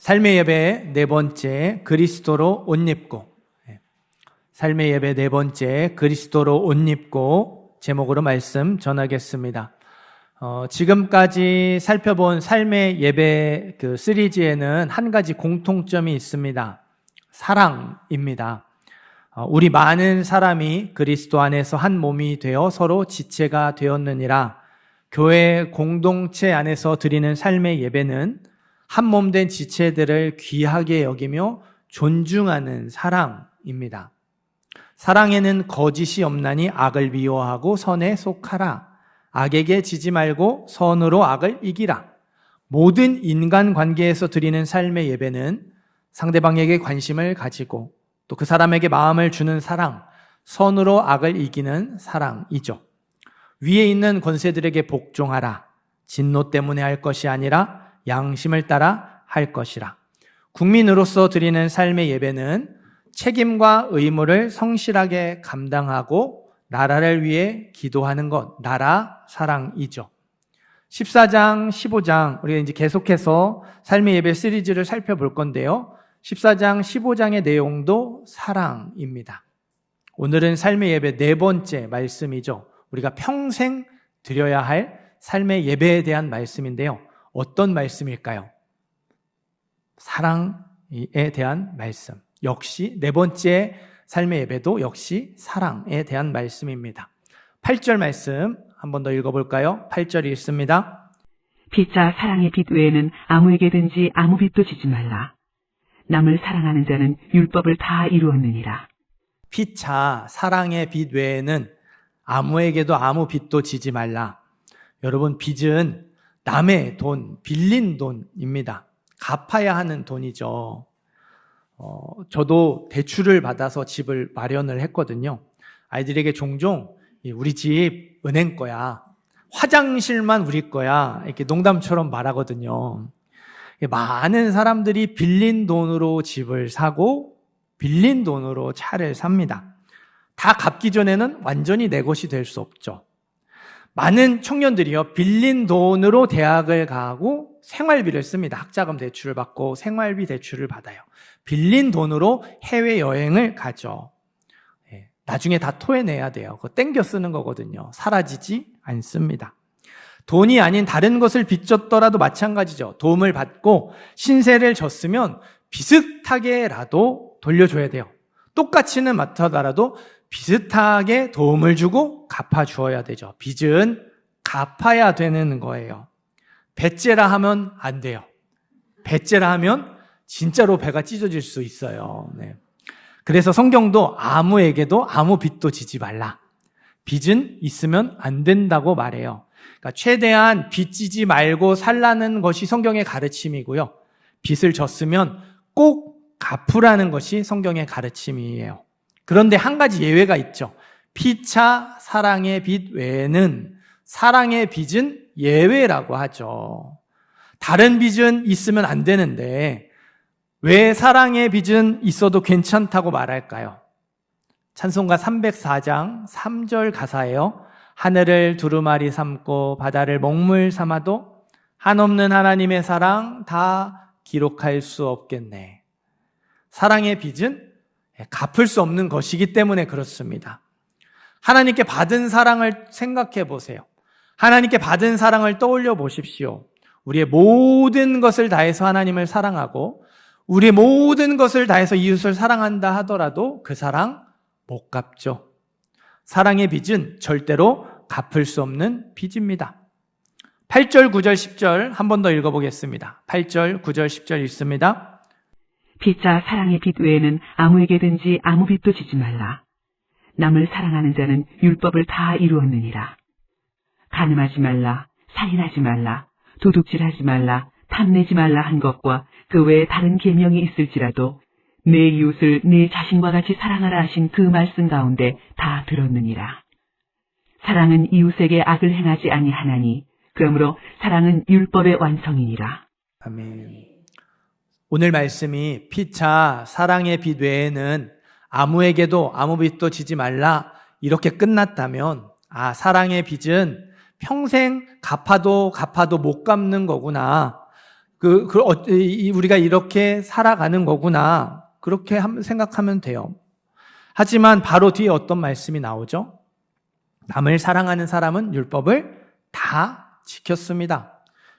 삶의 예배 네 번째, 그리스도로 옷 입고. 삶의 예배 네 번째, 그리스도로 옷 입고 제목으로 말씀 전하겠습니다. 지금까지 살펴본 삶의 예배 그 시리즈에는 한 가지 공통점이 있습니다. 사랑입니다. 우리 많은 사람이 그리스도 안에서 한 몸이 되어 서로 지체가 되었느니라. 교회 공동체 안에서 드리는 삶의 예배는 한 몸 된 지체들을 귀하게 여기며 존중하는 사랑입니다. 사랑에는 거짓이 없나니 악을 미워하고 선에 속하라. 악에게 지지 말고 선으로 악을 이기라. 모든 인간관계에서 드리는 삶의 예배는 상대방에게 관심을 가지고 또 그 사람에게 마음을 주는 사랑, 선으로 악을 이기는 사랑이죠. 위에 있는 권세들에게 복종하라. 진노 때문에 할 것이 아니라 양심을 따라 할 것이라. 국민으로서 드리는 삶의 예배는 책임과 의무를 성실하게 감당하고 나라를 위해 기도하는 것, 나라 사랑이죠. 14장, 15장, 우리가 이제 계속해서 삶의 예배 시리즈를 살펴볼 건데요. 14장, 15장의 내용도 사랑입니다. 오늘은 삶의 예배 네 번째 말씀이죠. 우리가 평생 드려야 할 삶의 예배에 대한 말씀인데요. 어떤 말씀일까요? 사랑에 대한 말씀. 역시 네 번째 삶의 예배도 역시 사랑에 대한 말씀입니다. 8절 말씀 한 번 더 읽어볼까요? 8절 읽습니다. 피차 사랑의 빛 외에는 아무에게든지 아무 빚도 지지 말라. 남을 사랑하는 자는 율법을 다 이루었느니라. 피차 사랑의 빛 외에는 아무에게도 아무 빚도 지지 말라. 여러분, 빚은 남의 돈, 빌린 돈입니다. 갚아야 하는 돈이죠. 저도 대출을 받아서 집을 마련을 했거든요. 아이들에게 종종 우리 집 은행 거야, 화장실만 우리 거야, 이렇게 농담처럼 말하거든요. 많은 사람들이 빌린 돈으로 집을 사고 빌린 돈으로 차를 삽니다. 다 갚기 전에는 완전히 내 것이 될 수 없죠. 많은 청년들이요, 빌린 돈으로 대학을 가고 생활비를 씁니다. 학자금 대출을 받고 생활비 대출을 받아요. 빌린 돈으로 해외여행을 가죠. 나중에 다 토해내야 돼요. 그거 땡겨 쓰는 거거든요. 사라지지 않습니다. 돈이 아닌 다른 것을 빚졌더라도 마찬가지죠. 도움을 받고 신세를 졌으면 비슷하게라도 돌려줘야 돼요. 똑같이는 못하더라도 비슷하게 도움을 주고 갚아주어야 되죠. 빚은 갚아야 되는 거예요. 배째라 하면 안 돼요. 배째라 하면 진짜로 배가 찢어질 수 있어요. 네. 그래서 성경도 아무에게도 아무 빚도 지지 말라. 빚은 있으면 안 된다고 말해요. 그러니까 최대한 빚 지지 말고 살라는 것이 성경의 가르침이고요. 빚을 졌으면 꼭 갚으라는 것이 성경의 가르침이에요. 그런데 한 가지 예외가 있죠. 피차 사랑의 빚 외에는 사랑의 빚은 예외라고 하죠. 다른 빚은 있으면 안 되는데 왜 사랑의 빚은 있어도 괜찮다고 말할까요? 찬송가 304장 3절 가사예요. 하늘을 두루마리 삼고 바다를 먹물 삼아도 한없는 하나님의 사랑 다 기록할 수 없겠네. 사랑의 빚은 갚을 수 없는 것이기 때문에 그렇습니다. 하나님께 받은 사랑을 생각해 보세요. 하나님께 받은 사랑을 떠올려 보십시오. 우리의 모든 것을 다해서 하나님을 사랑하고 우리의 모든 것을 다해서 이웃을 사랑한다 하더라도 그 사랑 못 갚죠. 사랑의 빚은 절대로 갚을 수 없는 빚입니다. 8절, 9절, 10절 한 번 더 읽어보겠습니다. 8절, 9절, 10절 읽습니다. 피차 사랑의 빛 외에는 아무에게든지 아무 빚도 지지 말라. 남을 사랑하는 자는 율법을 다 이루었느니라. 간음하지 말라, 살인하지 말라, 도둑질하지 말라, 탐내지 말라 한 것과 그 외에 다른 계명이 있을지라도 내 이웃을 내 자신과 같이 사랑하라 하신 그 말씀 가운데 다 들었느니라. 사랑은 이웃에게 악을 행하지 아니하나니 그러므로 사랑은 율법의 완성이니라. 아멘. 오늘 말씀이 피차 사랑의 빚 외에는 아무에게도 아무 빚도 지지 말라 이렇게 끝났다면 사랑의 빚은 평생 갚아도 못 갚는 거구나. 우리가 이렇게 살아가는 거구나. 그렇게 생각하면 돼요. 하지만 바로 뒤에 어떤 말씀이 나오죠? 남을 사랑하는 사람은 율법을 다 지켰습니다.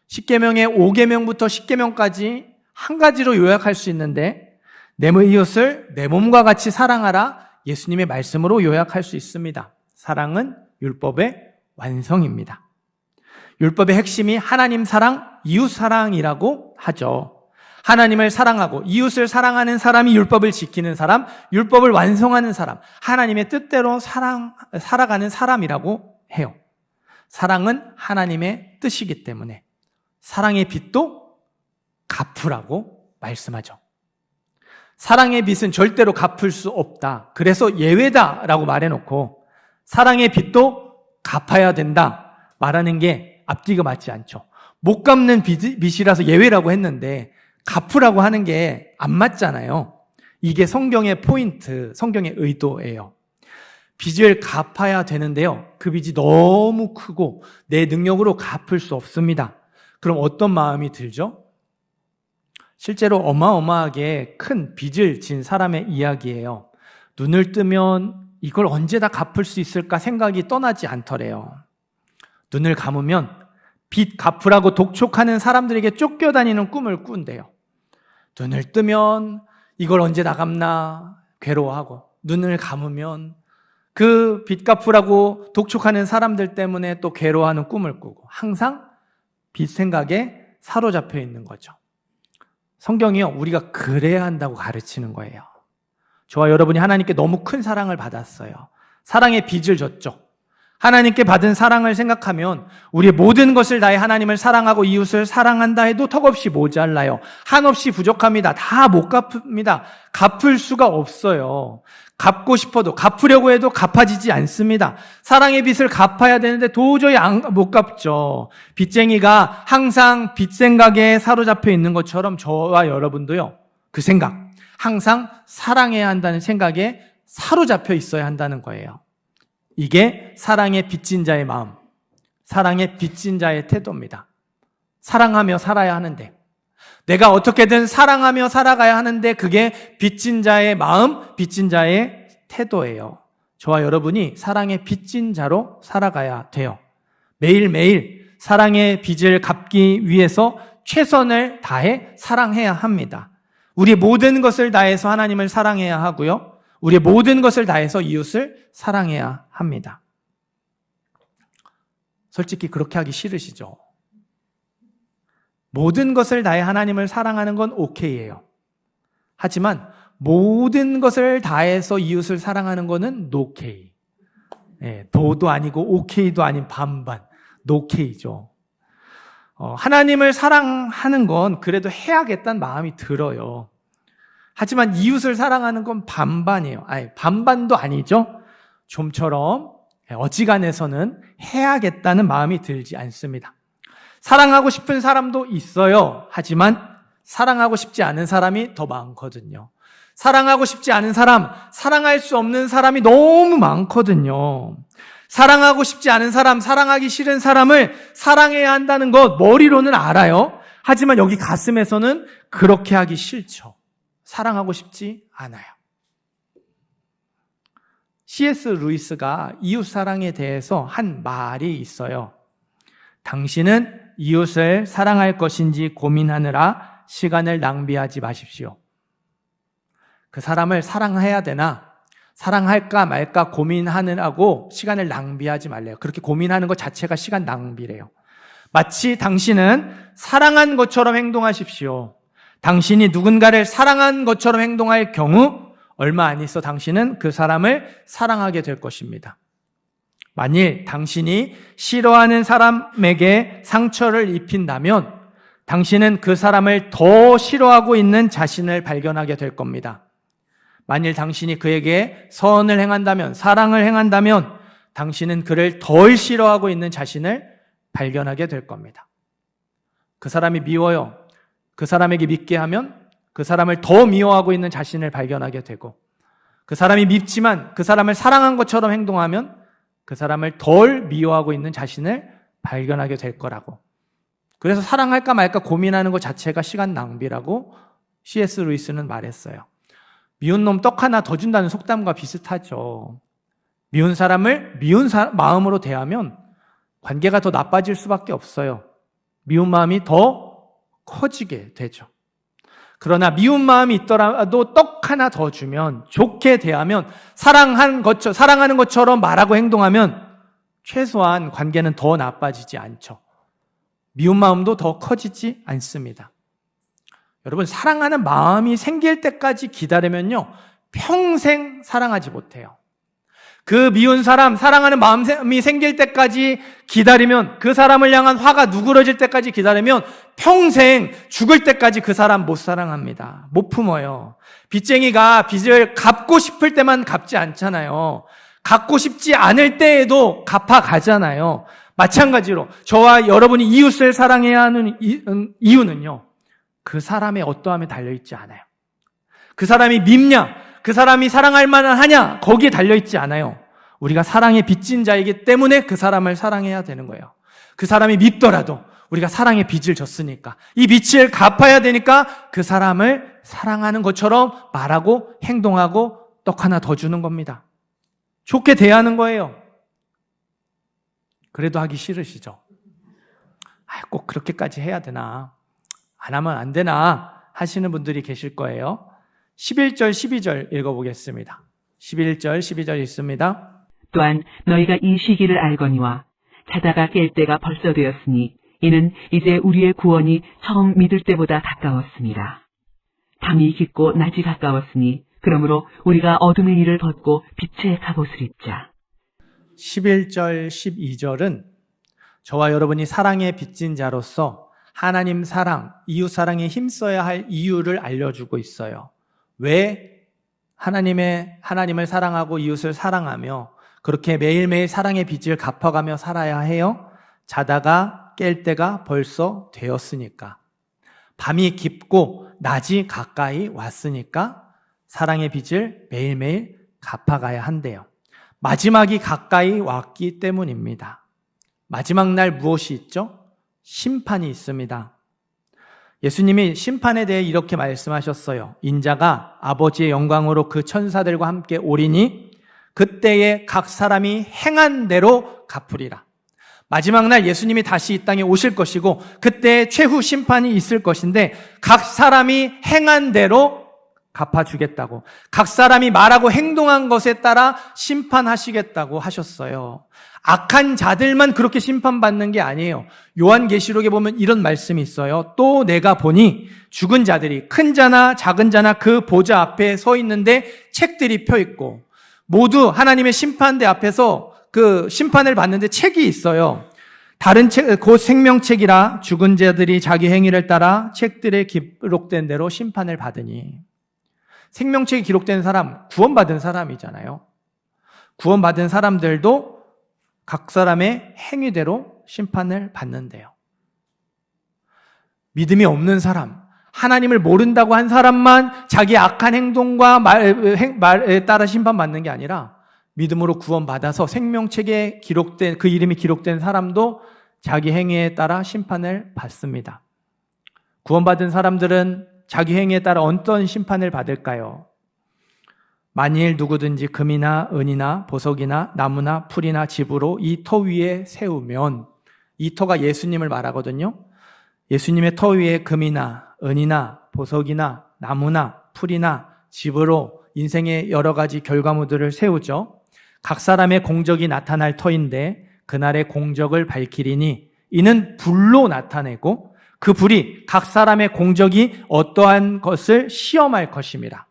10계명의 5계명부터 10계명까지 한 가지로 요약할 수 있는데 내 이웃을 내 몸과 같이 사랑하라 예수님의 말씀으로 요약할 수 있습니다. 사랑은 율법의 완성입니다. 율법의 핵심이 하나님 사랑, 이웃 사랑이라고 하죠. 하나님을 사랑하고 이웃을 사랑하는 사람이 율법을 지키는 사람, 율법을 완성하는 사람, 하나님의 뜻대로 살아가는 사람이라고 해요. 사랑은 하나님의 뜻이기 때문에 사랑의 빛도 갚으라고 말씀하죠. 사랑의 빛은 절대로 갚을 수 없다. 그래서 예외다라고 말해놓고 사랑의 빛도 갚아야 된다 말하는 게 앞뒤가 맞지 않죠. 못 갚는 빚이라서 예외라고 했는데 갚으라고 하는 게 안 맞잖아요. 이게 성경의 포인트, 성경의 의도예요. 빚을 갚아야 되는데요. 그 빚이 너무 크고 내 능력으로 갚을 수 없습니다. 그럼 어떤 마음이 들죠? 실제로 어마어마하게 큰 빚을 진 사람의 이야기예요. 눈을 뜨면 이걸 언제 다 갚을 수 있을까 생각이 떠나지 않더래요. 눈을 감으면 빚 갚으라고 독촉하는 사람들에게 쫓겨다니는 꿈을 꾼대요. 눈을 뜨면 이걸 언제 다 갚나 괴로워하고 눈을 감으면 그 빚 갚으라고 독촉하는 사람들 때문에 또 괴로워하는 꿈을 꾸고 항상 빚 생각에 사로잡혀 있는 거죠. 성경이요, 우리가 그래야 한다고 가르치는 거예요. 저와 여러분이 하나님께 너무 큰 사랑을 받았어요. 사랑의 빚을 졌죠. 하나님께 받은 사랑을 생각하면 우리의 모든 것을 다해 하나님을 사랑하고 이웃을 사랑한다 해도 턱없이 모자라요. 한없이 부족합니다. 다 못 갚습니다. 갚을 수가 없어요. 갚고 싶어도 갚으려고 해도 갚아지지 않습니다. 사랑의 빚을 갚아야 되는데 도저히 못 갚죠. 빚쟁이가 항상 빚 생각에 사로잡혀 있는 것처럼 저와 여러분도요. 그 생각, 항상 사랑해야 한다는 생각에 사로잡혀 있어야 한다는 거예요. 이게 사랑의 빚진 자의 마음, 사랑의 빚진 자의 태도입니다. 사랑하며 살아야 하는데, 내가 어떻게든 사랑하며 살아가야 하는데 그게 빚진 자의 마음, 빚진 자의 태도예요. 저와 여러분이 사랑의 빚진 자로 살아가야 돼요. 매일매일 사랑의 빚을 갚기 위해서 최선을 다해 사랑해야 합니다. 우리의 모든 것을 다해서 하나님을 사랑해야 하고요. 우리의 모든 것을 다해서 이웃을 사랑해야 합니다. 솔직히 그렇게 하기 싫으시죠? 모든 것을 다해 하나님을 사랑하는 건 오케이예요. 하지만 모든 것을 다해서 이웃을 사랑하는 거는 노케이. 도도 아니고 오케이도 아닌 반반, 노케이죠. 하나님을 사랑하는 건 그래도 해야겠다는 마음이 들어요. 하지만 이웃을 사랑하는 건 반반이에요. 반반도 아니죠. 좀처럼 어지간해서는 해야겠다는 마음이 들지 않습니다. 사랑하고 싶은 사람도 있어요. 하지만 사랑하고 싶지 않은 사람이 더 많거든요. 사랑하고 싶지 않은 사람, 사랑할 수 없는 사람이 너무 많거든요. 사랑하고 싶지 않은 사람, 사랑하기 싫은 사람을 사랑해야 한다는 것 머리로는 알아요. 하지만 여기 가슴에서는 그렇게 하기 싫죠. 사랑하고 싶지 않아요. C.S. 루이스가 이웃 사랑에 대해서 한 말이 있어요. 당신은 이웃을 사랑할 것인지 고민하느라 시간을 낭비하지 마십시오. 그 사람을 사랑해야 되나, 사랑할까 말까 고민하느라고 시간을 낭비하지 말래요. 그렇게 고민하는 것 자체가 시간 낭비래요. 마치 당신은 사랑한 것처럼 행동하십시오. 당신이 누군가를 사랑한 것처럼 행동할 경우 얼마 안 있어 당신은 그 사람을 사랑하게 될 것입니다. 만일 당신이 싫어하는 사람에게 상처를 입힌다면 당신은 그 사람을 더 싫어하고 있는 자신을 발견하게 될 겁니다. 만일 당신이 그에게 선을 행한다면, 사랑을 행한다면 당신은 그를 덜 싫어하고 있는 자신을 발견하게 될 겁니다. 그 사람이 미워요. 그 사람에게 밉게 하면 그 사람을 더 미워하고 있는 자신을 발견하게 되고, 그 사람이 밉지만 그 사람을 사랑한 것처럼 행동하면 그 사람을 덜 미워하고 있는 자신을 발견하게 될 거라고. 그래서 사랑할까 말까 고민하는 것 자체가 시간 낭비라고 C.S. 루이스는 말했어요. 미운 놈 떡 하나 더 준다는 속담과 비슷하죠. 미운 사람을 미운 마음으로 대하면 관계가 더 나빠질 수밖에 없어요. 미운 마음이 더 커지게 되죠. 그러나 미운 마음이 있더라도 떡 하나 더 주면, 좋게 대하면, 사랑하는 것처럼 말하고 행동하면 최소한 관계는 더 나빠지지 않죠. 미운 마음도 더 커지지 않습니다. 여러분, 사랑하는 마음이 생길 때까지 기다리면요, 평생 사랑하지 못해요. 그 미운 사람, 사랑하는 마음이 생길 때까지 기다리면, 그 사람을 향한 화가 누그러질 때까지 기다리면 평생 죽을 때까지 그 사람 못 사랑합니다. 못 품어요. 빚쟁이가 빚을 갚고 싶을 때만 갚지 않잖아요. 갚고 싶지 않을 때에도 갚아가잖아요. 마찬가지로 저와 여러분이 이웃을 사랑해야 하는 이유는요, 그 사람의 어떠함에 달려있지 않아요. 그 사람이 밉냐, 그 사람이 사랑할 만하냐, 거기에 달려있지 않아요. 우리가 사랑에 빚진 자이기 때문에 그 사람을 사랑해야 되는 거예요. 그 사람이 밉더라도 우리가 사랑의 빚을 졌으니까, 이 빚을 갚아야 되니까 그 사람을 사랑하는 것처럼 말하고 행동하고 떡 하나 더 주는 겁니다. 좋게 대하는 거예요. 그래도 하기 싫으시죠? 꼭 그렇게까지 해야 되나, 안 하면 안 되나 하시는 분들이 계실 거예요. 11절, 12절 읽어보겠습니다. 11절, 12절 읽습니다. 또한 너희가 이 시기를 알거니와 자다가 깰 때가 벌써 되었으니 이는 이제 우리의 구원이 처음 믿을 때보다 가까웠습니다. 밤이 깊고 낮이 가까웠으니 그러므로 우리가 어둠의 일을 벗고 빛의 갑옷을 입자. 11절, 12절은 저와 여러분이 사랑에 빚진 자로서 하나님 사랑, 이웃 사랑에 힘써야 할 이유를 알려주고 있어요. 왜 하나님을 사랑하고 이웃을 사랑하며 그렇게 매일매일 사랑의 빚을 갚아가며 살아야 해요? 자다가 깰 때가 벌써 되었으니까. 밤이 깊고 낮이 가까이 왔으니까 사랑의 빚을 매일매일 갚아가야 한대요. 마지막이 가까이 왔기 때문입니다. 마지막 날 무엇이 있죠? 심판이 있습니다. 예수님이 심판에 대해 이렇게 말씀하셨어요. 인자가 아버지의 영광으로 그 천사들과 함께 오리니 그때에 각 사람이 행한 대로 갚으리라. 마지막 날 예수님이 다시 이 땅에 오실 것이고 그때 최후 심판이 있을 것인데 각 사람이 행한 대로 갚아주겠다고, 각 사람이 말하고 행동한 것에 따라 심판하시겠다고 하셨어요. 악한 자들만 그렇게 심판받는 게 아니에요. 요한계시록에 보면 이런 말씀이 있어요. 또 내가 보니 죽은 자들이 큰 자나 작은 자나 그 보좌 앞에 서 있는데 책들이 펴 있고 모두 하나님의 심판대 앞에서 그 심판을 받는데 책이 있어요. 다른 책, 곧 생명책이라 죽은 자들이 자기 행위를 따라 책들에 기록된 대로 심판을 받으니. 생명책에 기록된 사람, 구원받은 사람이잖아요. 구원받은 사람들도 각 사람의 행위대로 심판을 받는데요. 믿음이 없는 사람, 하나님을 모른다고 한 사람만 자기 악한 행동과 말에 따라 심판받는 게 아니라 믿음으로 구원받아서 생명책에 기록된, 그 이름이 기록된 사람도 자기 행위에 따라 심판을 받습니다. 구원받은 사람들은 자기 행위에 따라 어떤 심판을 받을까요? 만일 누구든지 금이나 은이나 보석이나 나무나 풀이나 집으로 이 터 위에 세우면, 이 터가 예수님을 말하거든요. 예수님의 터 위에 금이나 은이나 보석이나 나무나 풀이나 집으로 인생의 여러 가지 결과물들을 세우죠. 각 사람의 공적이 나타날 터인데 그날의 공적을 밝히리니 이는 불로 나타내고 그 불이 각 사람의 공적이 어떠한 것을 시험할 것입니다.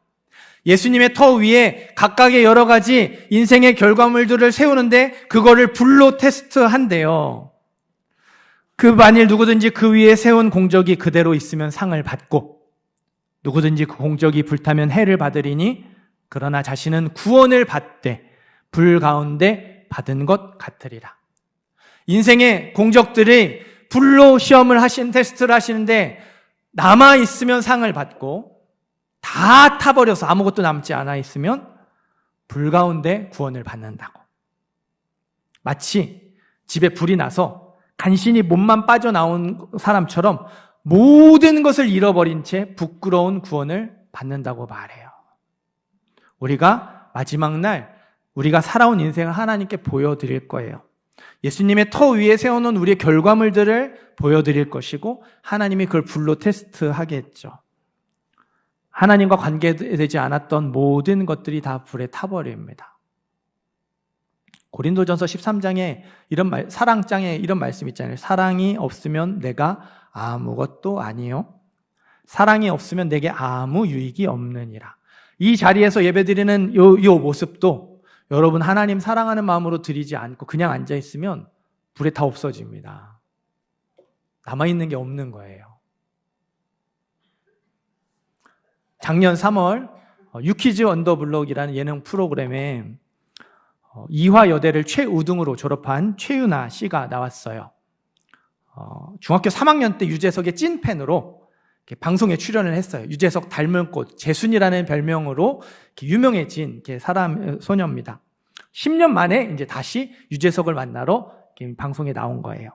예수님의 터 위에 각각의 여러 가지 인생의 결과물들을 세우는데 그거를 불로 테스트한대요. 그 만일 누구든지 그 위에 세운 공적이 그대로 있으면 상을 받고 누구든지 그 공적이 불타면 해를 받으리니 그러나 자신은 구원을 받되 불 가운데 받은 것 같으리라. 인생의 공적들이 불로 테스트를 하시는데 남아있으면 상을 받고 다 타버려서 아무것도 남지 않아 있으면 불 가운데 구원을 받는다고. 마치 집에 불이 나서 간신히 몸만 빠져나온 사람처럼 모든 것을 잃어버린 채 부끄러운 구원을 받는다고 말해요. 우리가 마지막 날 우리가 살아온 인생을 하나님께 보여드릴 거예요. 예수님의 터 위에 세워놓은 우리의 결과물들을 보여드릴 것이고 하나님이 그걸 불로 테스트하겠죠. 하나님과 관계되지 않았던 모든 것들이 다 불에 타버립니다. 고린도전서 13장에 사랑장에 이런 말씀 있잖아요. 사랑이 없으면 내가 아무것도 아니요. 사랑이 없으면 내게 아무 유익이 없느니라. 이 자리에서 예배드리는 이 모습도 여러분 하나님 사랑하는 마음으로 드리지 않고 그냥 앉아있으면 불에 다 없어집니다. 남아있는 게 없는 거예요. 작년 3월 유키즈 언더블럭이라는 예능 프로그램에 이화여대를 최우등으로 졸업한 최유나 씨가 나왔어요. 중학교 3학년 때 유재석의 찐팬으로 방송에 출연을 했어요. 유재석 닮은 꽃, 재순이라는 별명으로 유명해진 소녀입니다. 10년 만에 이제 다시 유재석을 만나러 방송에 나온 거예요.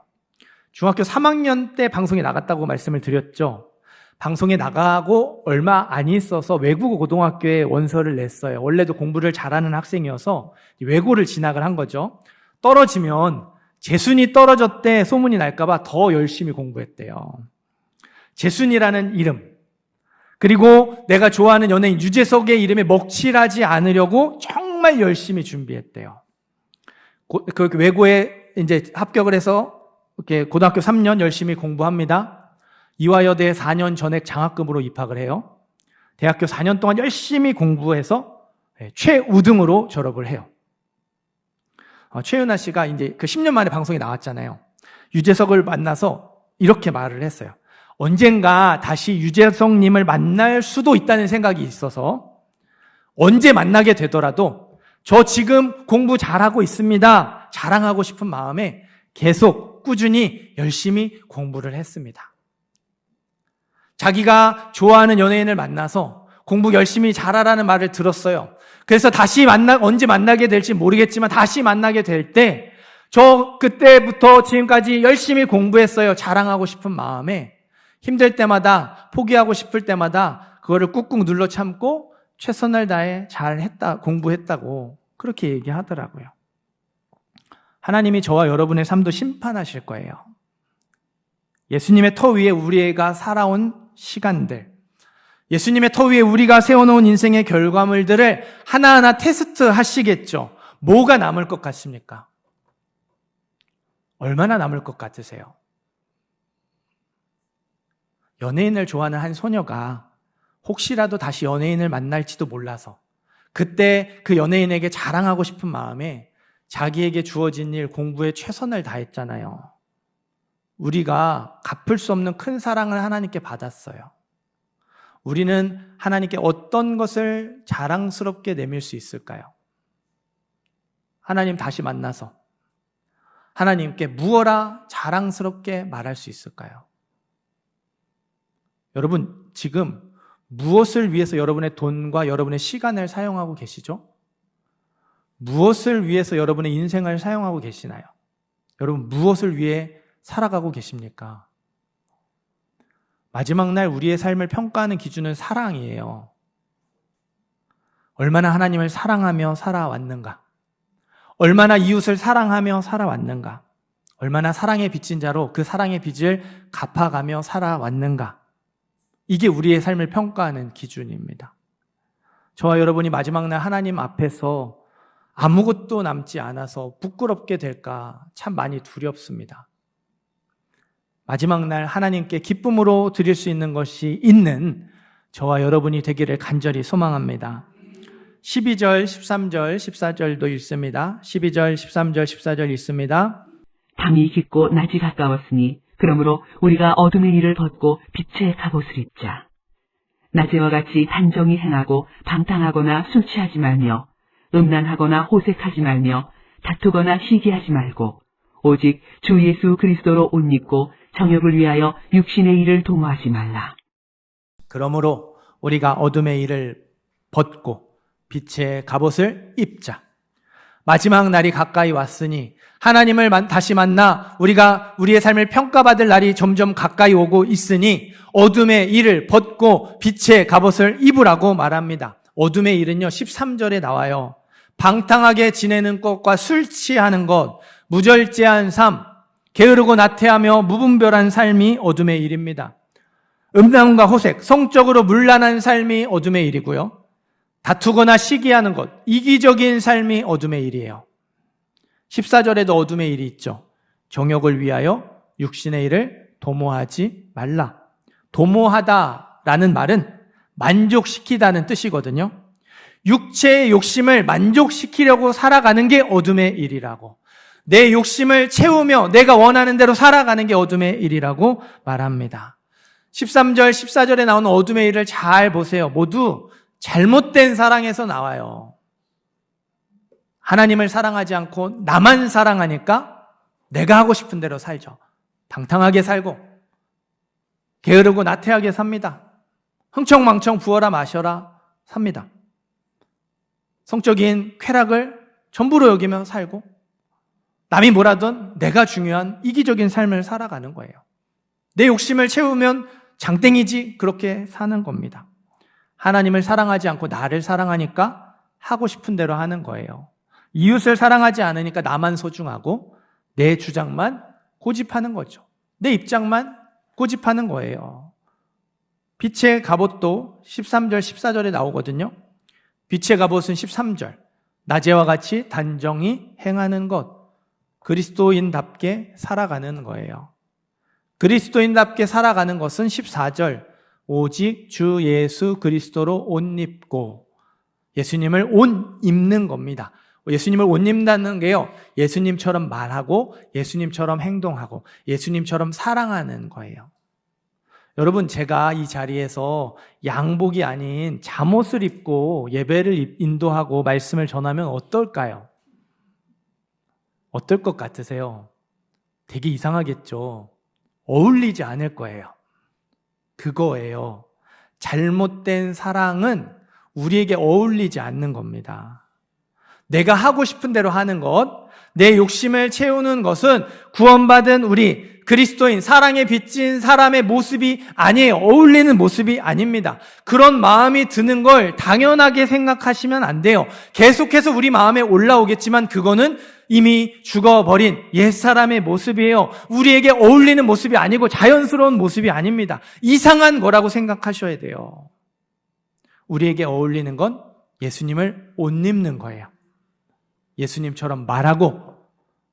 중학교 3학년 때 방송에 나갔다고 말씀을 드렸죠. 방송에 나가고 얼마 안 있어서 외국 고등학교에 원서를 냈어요. 원래도 공부를 잘하는 학생이어서 외고를 진학을 한 거죠. 떨어지면 재순이 떨어졌대 소문이 날까봐 더 열심히 공부했대요. 재순이라는 이름, 그리고 내가 좋아하는 연예인 유재석의 이름에 먹칠하지 않으려고 정말 열심히 준비했대요. 그 외고에 이제 합격을 해서 이렇게 고등학교 3년 열심히 공부합니다. 이화여대 4년 전액 장학금으로 입학을 해요. 대학교 4년 동안 열심히 공부해서 최우등으로 졸업을 해요. 최윤아 씨가 이제 그 10년 만에 방송에 나왔잖아요. 유재석을 만나서 이렇게 말을 했어요. 언젠가 다시 유재석님을 만날 수도 있다는 생각이 있어서 언제 만나게 되더라도 저 지금 공부 잘하고 있습니다. 자랑하고 싶은 마음에 계속 꾸준히 열심히 공부를 했습니다. 자기가 좋아하는 연예인을 만나서 공부 열심히 잘하라는 말을 들었어요. 그래서 다시 언제 만나게 될지 모르겠지만 다시 만나게 될 때 저 그때부터 지금까지 열심히 공부했어요. 자랑하고 싶은 마음에 힘들 때마다 포기하고 싶을 때마다 그거를 꾹꾹 눌러 참고 최선을 다해 공부했다고 그렇게 얘기하더라고요. 하나님이 저와 여러분의 삶도 심판하실 거예요. 예수님의 터 위에 우리가 살아온 시간들, 예수님의 터 위에 우리가 세워놓은 인생의 결과물들을 하나하나 테스트 하시겠죠. 뭐가 남을 것 같습니까? 얼마나 남을 것 같으세요? 연예인을 좋아하는 한 소녀가 혹시라도 다시 연예인을 만날지도 몰라서 그때 그 연예인에게 자랑하고 싶은 마음에 자기에게 주어진 일 공부에 최선을 다했잖아요. 우리가 갚을 수 없는 큰 사랑을 하나님께 받았어요. 우리는 하나님께 어떤 것을 자랑스럽게 내밀 수 있을까요? 하나님 다시 만나서 하나님께 무엇라 자랑스럽게 말할 수 있을까요? 여러분, 지금 무엇을 위해서 여러분의 돈과 여러분의 시간을 사용하고 계시죠? 무엇을 위해서 여러분의 인생을 사용하고 계시나요? 여러분, 무엇을 위해 살아가고 계십니까? 마지막 날 우리의 삶을 평가하는 기준은 사랑이에요. 얼마나 하나님을 사랑하며 살아왔는가? 얼마나 이웃을 사랑하며 살아왔는가? 얼마나 사랑에 빚진 자로 그 사랑의 빚을 갚아가며 살아왔는가? 이게 우리의 삶을 평가하는 기준입니다. 저와 여러분이 마지막 날 하나님 앞에서 아무것도 남지 않아서 부끄럽게 될까 참 많이 두렵습니다. 마지막 날 하나님께 기쁨으로 드릴 수 있는 것이 있는 저와 여러분이 되기를 간절히 소망합니다. 12절, 13절, 14절도 읽습니다. 12절, 13절, 14절 읽습니다. 밤이 깊고 낮이 가까웠으니 그러므로 우리가 어둠의 일을 벗고 빛의 갑옷을 입자. 낮에와 같이 단정히 행하고 방탕하거나 술 취하지 말며 음란하거나 호색하지 말며 다투거나 시기하지 말고 오직 주 예수 그리스도로 옷 입고 정욕을 위하여 육신의 일을 도모하지 말라. 그러므로 우리가 어둠의 일을 벗고 빛의 갑옷을 입자. 마지막 날이 가까이 왔으니 하나님을 다시 만나 우리가 우리의 삶을 평가받을 날이 점점 가까이 오고 있으니 어둠의 일을 벗고 빛의 갑옷을 입으라고 말합니다. 어둠의 일은요, 13절에 나와요. 방탕하게 지내는 것과 술 취하는 것, 무절제한 삶, 게으르고 나태하며 무분별한 삶이 어둠의 일입니다. 음란과 호색, 성적으로 문란한 삶이 어둠의 일이고요. 다투거나 시기하는 것, 이기적인 삶이 어둠의 일이에요. 14절에도 어둠의 일이 있죠. 정욕을 위하여 육신의 일을 도모하지 말라. 도모하다라는 말은 만족시키다는 뜻이거든요. 육체의 욕심을 만족시키려고 살아가는 게 어둠의 일이라고. 내 욕심을 채우며 내가 원하는 대로 살아가는 게 어둠의 일이라고 말합니다. 13절, 14절에 나오는 어둠의 일을 잘 보세요. 모두 잘못된 사랑에서 나와요. 하나님을 사랑하지 않고 나만 사랑하니까 내가 하고 싶은 대로 살죠. 방탕하게 살고 게으르고 나태하게 삽니다. 흥청망청 부어라 마셔라 삽니다. 성적인 쾌락을 전부로 여기며 살고 남이 뭐라든 내가 중요한 이기적인 삶을 살아가는 거예요. 내 욕심을 채우면 장땡이지 그렇게 사는 겁니다. 하나님을 사랑하지 않고 나를 사랑하니까 하고 싶은 대로 하는 거예요. 이웃을 사랑하지 않으니까 나만 소중하고 내 주장만 고집하는 거죠. 내 입장만 고집하는 거예요. 빛의 갑옷도 13절, 14절에 나오거든요. 빛의 갑옷은 13절. 낮에와 같이 단정히 행하는 것. 그리스도인답게 살아가는 거예요. 그리스도인답게 살아가는 것은 14절. 오직 주 예수 그리스도로 옷 입고. 예수님을 옷 입는 겁니다. 예수님을 옷 입는다는 게요, 예수님처럼 말하고 예수님처럼 행동하고 예수님처럼 사랑하는 거예요. 여러분, 제가 이 자리에서 양복이 아닌 잠옷을 입고 예배를 인도하고 말씀을 전하면 어떨까요? 어떨 것 같으세요? 되게 이상하겠죠. 어울리지 않을 거예요. 그거예요. 잘못된 사랑은 우리에게 어울리지 않는 겁니다. 내가 하고 싶은 대로 하는 것, 내 욕심을 채우는 것은 구원받은 우리 그리스도인, 사랑에 빚진 사람의 모습이 아니에요. 어울리는 모습이 아닙니다. 그런 마음이 드는 걸 당연하게 생각하시면 안 돼요. 계속해서 우리 마음에 올라오겠지만 그거는 이미 죽어버린 옛사람의 모습이에요. 우리에게 어울리는 모습이 아니고 자연스러운 모습이 아닙니다. 이상한 거라고 생각하셔야 돼요. 우리에게 어울리는 건 예수님을 옷 입는 거예요. 예수님처럼 말하고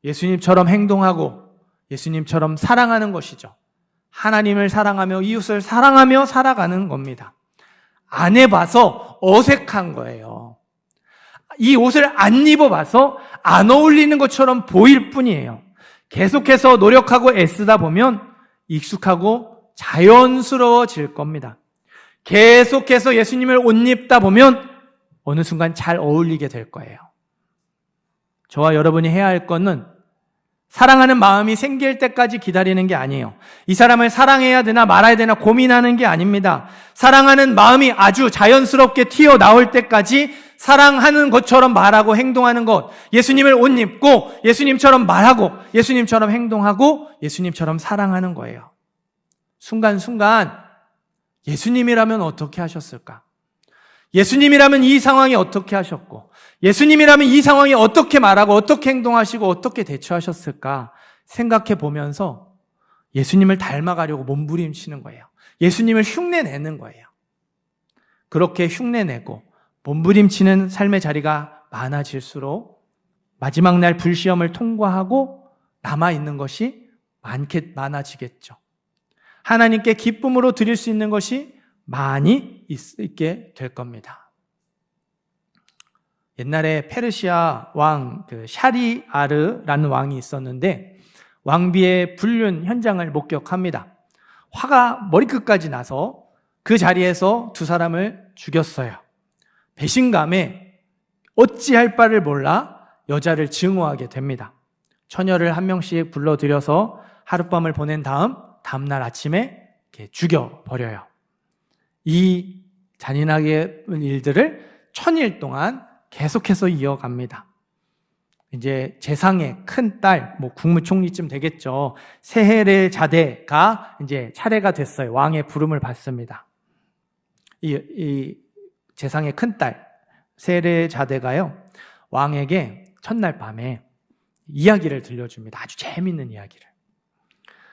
예수님처럼 행동하고 예수님처럼 사랑하는 것이죠. 하나님을 사랑하며 이웃을 사랑하며 살아가는 겁니다. 안 해봐서 어색한 거예요. 이 옷을 안 입어봐서 안 어울리는 것처럼 보일 뿐이에요. 계속해서 노력하고 애쓰다 보면 익숙하고 자연스러워질 겁니다. 계속해서 예수님을 옷 입다 보면 어느 순간 잘 어울리게 될 거예요. 저와 여러분이 해야 할 것은 사랑하는 마음이 생길 때까지 기다리는 게 아니에요. 이 사람을 사랑해야 되나 말아야 되나 고민하는 게 아닙니다. 사랑하는 마음이 아주 자연스럽게 튀어나올 때까지 사랑하는 것처럼 말하고 행동하는 것, 예수님을 옷 입고 예수님처럼 말하고 예수님처럼 행동하고 예수님처럼 사랑하는 거예요. 순간순간 예수님이라면 어떻게 하셨을까? 예수님이라면 이 상황이 어떻게 하셨고 예수님이라면 이 상황이 어떻게 말하고 어떻게 행동하시고 어떻게 대처하셨을까 생각해 보면서 예수님을 닮아가려고 몸부림치는 거예요. 예수님을 흉내내는 거예요. 그렇게 흉내내고 몸부림치는 삶의 자리가 많아질수록 마지막 날 불시험을 통과하고 남아있는 것이 많아지겠죠. 하나님께 기쁨으로 드릴 수 있는 것이 많이 있게 될 겁니다. 옛날에 페르시아 왕 샤리아르라는 왕이 있었는데 왕비의 불륜 현장을 목격합니다. 화가 머리끝까지 나서 그 자리에서 두 사람을 죽였어요. 배신감에 어찌할 바를 몰라 여자를 증오하게 됩니다. 처녀를 한 명씩 불러들여서 하룻밤을 보낸 다음날 아침에 이렇게 죽여버려요. 이 잔인하게 일들을 1000일 동안 계속해서 이어갑니다. 이제 재상의 큰 딸, 국무총리쯤 되겠죠. 세헤레자데가 이제 차례가 됐어요. 왕의 부름을 받습니다. 이 재상의 큰 딸, 세헤레자데가요, 왕에게 첫날 밤에 이야기를 들려줍니다. 아주 재밌는 이야기를.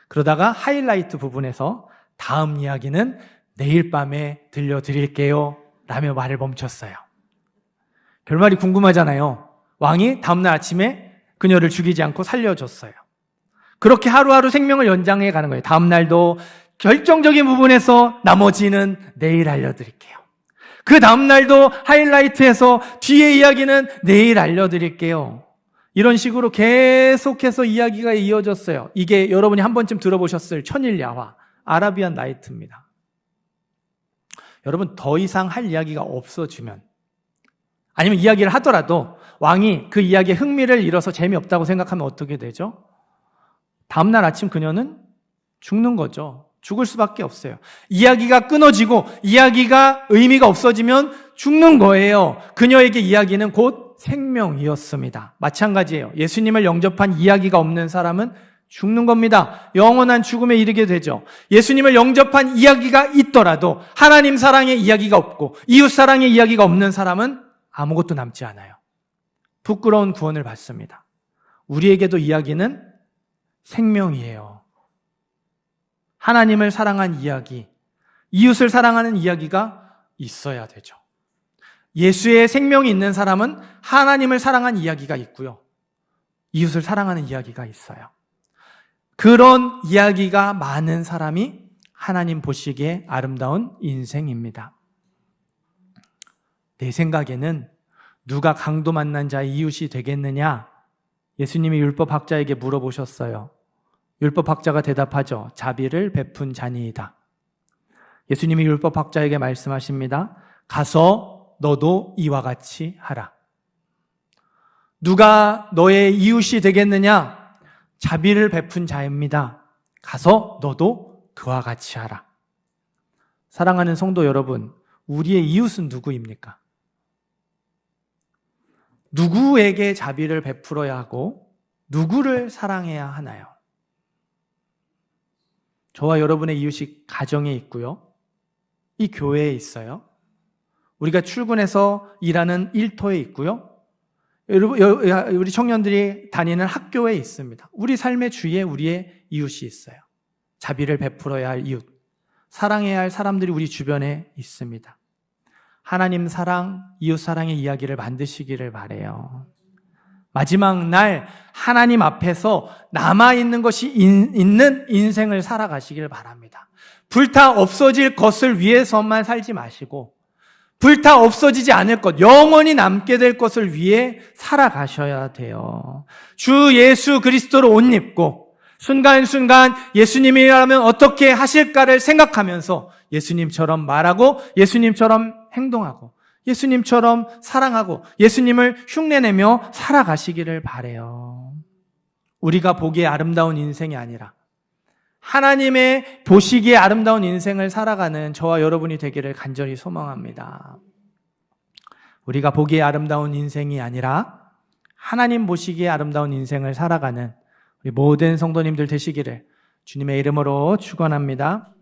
그러다가 하이라이트 부분에서 다음 이야기는 내일 밤에 들려드릴게요 라며 말을 멈췄어요. 결말이 궁금하잖아요. 왕이 다음날 아침에 그녀를 죽이지 않고 살려줬어요. 그렇게 하루하루 생명을 연장해 가는 거예요. 다음날도 결정적인 부분에서 나머지는 내일 알려드릴게요. 그 다음날도 하이라이트에서 뒤에 이야기는 내일 알려드릴게요. 이런 식으로 계속해서 이야기가 이어졌어요. 이게 여러분이 한 번쯤 들어보셨을 천일야화, 아라비안 나이트입니다. 여러분, 더 이상 할 이야기가 없어지면, 아니면 이야기를 하더라도 왕이 그 이야기에 흥미를 잃어서 재미없다고 생각하면 어떻게 되죠? 다음날 아침 그녀는 죽는 거죠. 죽을 수밖에 없어요. 이야기가 끊어지고 이야기가 의미가 없어지면 죽는 거예요. 그녀에게 이야기는 곧 생명이었습니다. 마찬가지예요. 예수님을 영접한 이야기가 없는 사람은 죽는 겁니다. 영원한 죽음에 이르게 되죠. 예수님을 영접한 이야기가 있더라도 하나님 사랑의 이야기가 없고 이웃 사랑의 이야기가 없는 사람은 아무것도 남지 않아요. 부끄러운 구원을 받습니다. 우리에게도 이야기는 생명이에요. 하나님을 사랑한 이야기, 이웃을 사랑하는 이야기가 있어야 되죠. 예수의 생명이 있는 사람은 하나님을 사랑한 이야기가 있고요. 이웃을 사랑하는 이야기가 있어요. 그런 이야기가 많은 사람이 하나님 보시기에 아름다운 인생입니다. 내 생각에는 누가 강도 만난 자의 이웃이 되겠느냐? 예수님이 율법학자에게 물어보셨어요. 율법학자가 대답하죠. 자비를 베푼 자니이다. 예수님이 율법학자에게 말씀하십니다. 가서 너도 이와 같이 하라. 누가 너의 이웃이 되겠느냐? 자비를 베푼 자입니다. 가서 너도 그와 같이 하라. 사랑하는 성도 여러분, 우리의 이웃은 누구입니까? 누구에게 자비를 베풀어야 하고 누구를 사랑해야 하나요? 저와 여러분의 이웃이 가정에 있고요. 이 교회에 있어요. 우리가 출근해서 일하는 일터에 있고요. 우리 청년들이 다니는 학교에 있습니다. 우리 삶의 주위에 우리의 이웃이 있어요. 자비를 베풀어야 할 이웃, 사랑해야 할 사람들이 우리 주변에 있습니다. 하나님 사랑, 이웃 사랑의 이야기를 만드시기를 바라요. 마지막 날 하나님 앞에서 남아있는 것이 있는 인생을 살아가시길 바랍니다. 불타 없어질 것을 위해서만 살지 마시고 불타 없어지지 않을 것, 영원히 남게 될 것을 위해 살아가셔야 돼요. 주 예수 그리스도로 옷 입고 순간순간 예수님이라면 어떻게 하실까를 생각하면서 예수님처럼 말하고 예수님처럼 행동하고 예수님처럼 사랑하고 예수님을 흉내내며 살아가시기를 바라요. 우리가 보기에 아름다운 인생이 아니라 하나님의 보시기에 아름다운 인생을 살아가는 저와 여러분이 되기를 간절히 소망합니다. 우리가 보기에 아름다운 인생이 아니라 하나님 보시기에 아름다운 인생을 살아가는 우리 모든 성도님들 되시기를 주님의 이름으로 축원합니다.